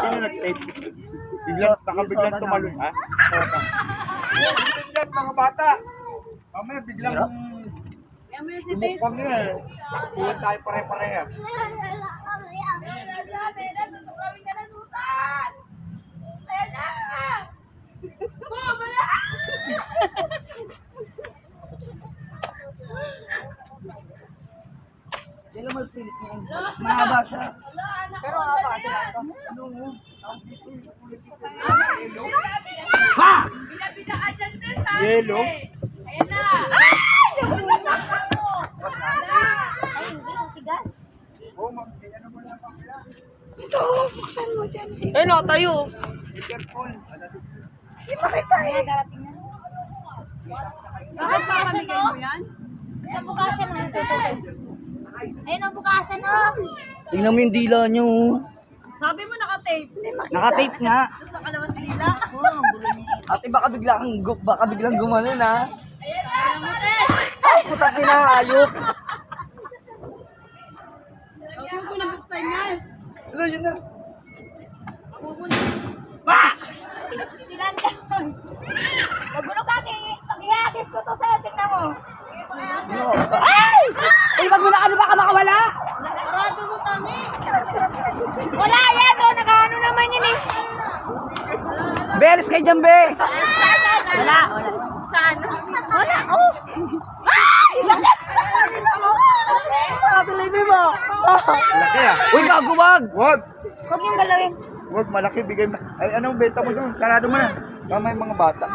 ano, nag-tape. Biglang tumalon, ha? Biglang mga bata. Mamaya biglang lumukpang niya eh. Tuwan tayo pare-pareha. Dila mo pilit mo. Mahaba siya. Pero haba siya. Ha! Yelo. Ayan na! Oh, ma'am, ano mo lang pala? Ito, buksan mo dyan. Eh, no, tayo. Careful. Di ba kita eh? Bakit papamigay mo yan? Nabukasan mo. Ayun ang bukasan oh. Tingnan mo yung dila niyo. Sabi mo naka-tape. Nakatape nga. Gusto ka naman nila. Ate, baka biglang gumanon ha. Ayan mo, te! Ay, putang pinahayop. Huwag mo na buksan yan. Ano, yun na. Huwag mo na. Silan ka. Magulo ka, pag-ihagis ko to sa'yo, tingnan mo. Ay! Ay, wag mo na ano, baka makawala. Sarado mo, Tami. Wala yan, oh, nakaano naman yun eh. Beres kay Jambe. Wala. Saan? Wala, oh. Ay! Ate, libi mo. Malaki ah. Uy, gago, wag. Wag. Huwag niyong galawin. Wag, malaki. Bigay mo. Ay, anong benta mo doon? Sarado mo na. Tama yung mga bata.